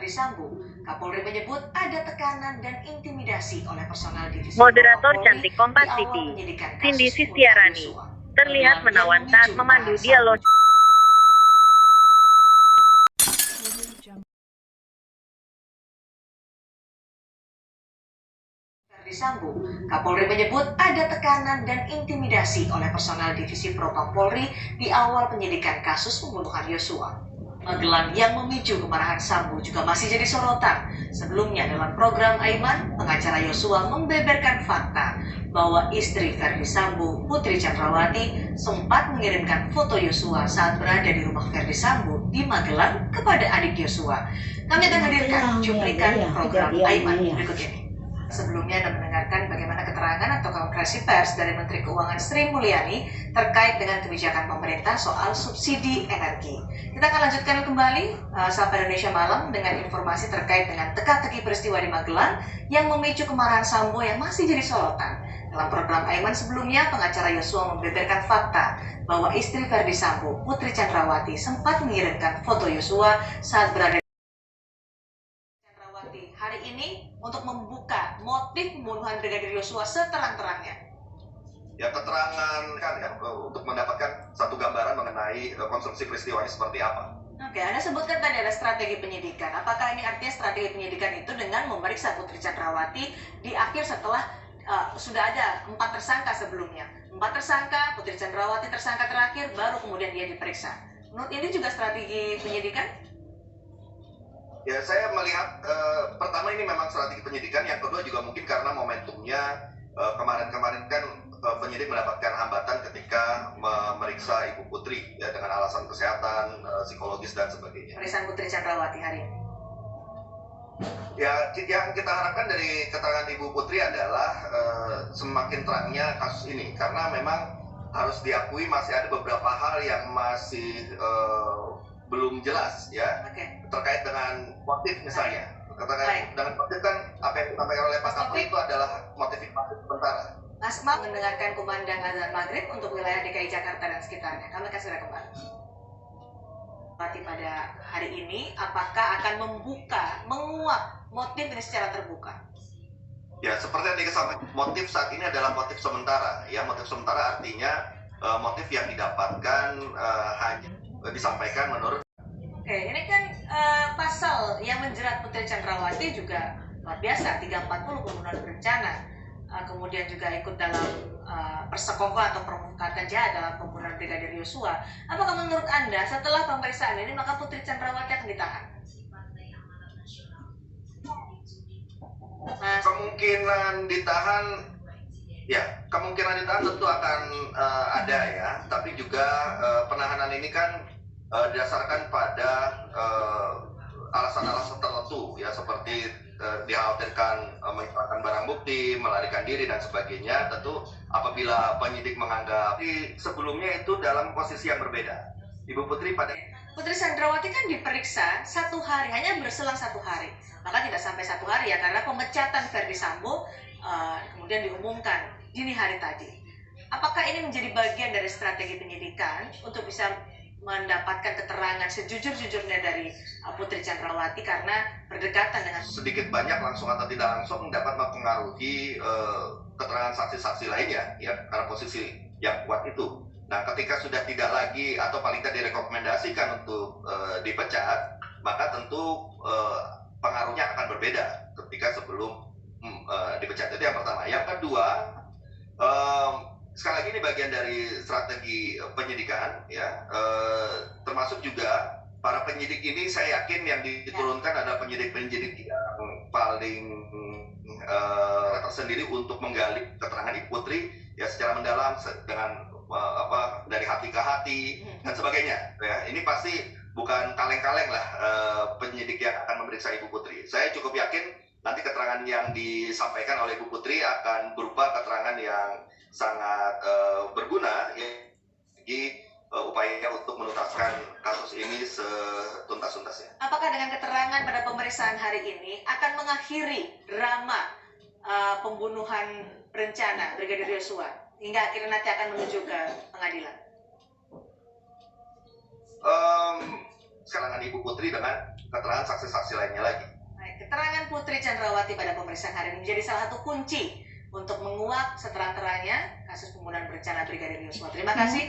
Verdi Sambo, Kapolri menyebut ada tekanan dan intimidasi oleh personal divisi Moderator Propam cantik Kompas di awal TV, penyidikan Cindy kasus Sistiarani, terlihat menawan saat memandu dialog. Verdi Sambo, Kapolri menyebut ada tekanan dan intimidasi oleh personal divisi Propam Polri di awal penyidikan kasus pembunuhan Yosua. Magelang yang memicu kemarahan Sambo juga masih jadi sorotan. Sebelumnya dalam program Aiman, pengacara Yosua membeberkan fakta bahwa istri Verdi Sambo, Putri Chandrawati, sempat mengirimkan foto Yosua saat berada di rumah Verdi Sambo di Magelang kepada adik Yosua. Kami akan hadirkan cuplikan program Aiman berikut ini. Sebelumnya Anda mendengarkan bagaimana keterangan atau konferensi pers dari Menteri Keuangan Sri Mulyani terkait dengan kebijakan pemerintah soal subsidi energi. Kita akan lanjutkan kembali Sapa Indonesia Malam dengan informasi terkait dengan teka-teki peristiwa di Magelang yang memicu kemarahan Sambo yang masih jadi sorotan. Dalam program Aiman sebelumnya, pengacara Yosua membeberkan fakta bahwa istri Verdi Sambo, Putri Chandrawati, sempat mengirimkan foto Yosua saat berada hari ini untuk membuka motif pembunuhan Brigadir Yosua seterang-terangnya. Ya, keterangan kan ya untuk mendapatkan satu gambaran mengenai konstruksi peristiwanya seperti apa. Oke, Anda sebutkan tadi ada strategi penyidikan. Apakah ini artinya strategi penyidikan itu dengan memeriksa Putri Chandrawati di akhir setelah sudah ada 4 tersangka sebelumnya? 4 tersangka, Putri Chandrawati tersangka terakhir, baru kemudian dia diperiksa. Menurut ini juga strategi penyidikan? Ya, saya melihat pertama ini memang strategi penyidikan, yang kedua juga mungkin karena momentumnya kemarin-kemarin kan penyidik mendapatkan hambatan ketika memeriksa Ibu Putri ya dengan alasan kesehatan, psikologis dan sebagainya. Pemeriksaan Putri Chandrawati hari ini. Ya, yang kita harapkan dari keterangan Ibu Putri adalah semakin terangnya kasus ini, karena memang harus diakui masih ada beberapa hal yang masih belum jelas ya, terkait dengan motif misalnya. Terkait dengan motif kan apa yang disampaikan oleh Pak Kapolri itu adalah motif sementara. Mas mau mendengarkan kumandang azan maghrib untuk wilayah DKI Jakarta dan sekitarnya. Kami akan segera kembali. Pada hari ini, apakah akan menguak motif ini secara terbuka? Ya, seperti yang disampaikan, motif saat ini adalah motif sementara. Ya, motif sementara artinya motif yang didapatkan hanya disampaikan menurut. Oke, ini kan pasal yang menjerat Putri Chandrawati juga luar biasa, 340 pembunuhan berencana. Kemudian juga ikut dalam persekongkolan atau permufakatan jahat dalam pembunuhan Brigadir Yosua. Apakah menurut Anda setelah pemeriksaan ini maka Putri Chandrawati akan ditahan? Kemungkinan ditahan, ya kemungkinan ditahan tentu akan ada ya. Tapi juga penahanan ini kan didasarkan pada alasan-alasan tertentu ya, seperti dikhawatirkan menghilangkan barang bukti, melarikan diri dan sebagainya. Tentu apabila penyidik menganggap sebelumnya itu dalam posisi yang berbeda. Ibu Putri Putri Chandrawati kan diperiksa 1 hari, hanya berselang 1 hari. Maka tidak sampai 1 hari ya, karena pemecatan Verdi Sambo kemudian diumumkan dini hari tadi. Apakah ini menjadi bagian dari strategi penyidikan untuk bisa mendapatkan keterangan sejujur-jujurnya dari Putri Chandrawati karena berdekatan dengan sedikit banyak langsung atau tidak langsung dapat mempengaruhi keterangan saksi-saksi lainnya ya, karena posisi yang kuat itu. Nah, ketika sudah tidak lagi atau paling tidak direkomendasikan untuk dipecat, maka tentu pengaruhnya akan berbeda ketika sebelum dipecat. Itu yang pertama. Yang kedua, sekali lagi ini bagian dari strategi penyidikan ya, termasuk juga para penyidik ini saya yakin yang diturunkan adalah penyidik-penyidik yang paling tersendiri untuk menggali keterangan Ibu Putri ya secara mendalam dengan dari hati ke hati dan sebagainya ya. Ini pasti bukan kaleng-kaleng lah penyidik yang akan memeriksa Ibu Putri. Saya cukup yakin nanti keterangan yang disampaikan oleh Ibu Putri akan berupa keterangan yang sangat berguna ya, bagi upaya untuk menuntaskan kasus ini setuntas-tuntasnya. Apakah dengan keterangan pada pemeriksaan hari ini akan mengakhiri drama pembunuhan berencana Brigadir Yosua hingga akhirnya nanti akan menuju ke pengadilan? keterangan Ibu Putri dengan keterangan saksi-saksi lainnya lagi. Baik, keterangan Putri Chandrawati pada pemeriksaan hari ini menjadi salah satu kunci untuk menguak seterang-terangnya kasus pembunuhan berencana Brigadir Yosua. Terima kasih.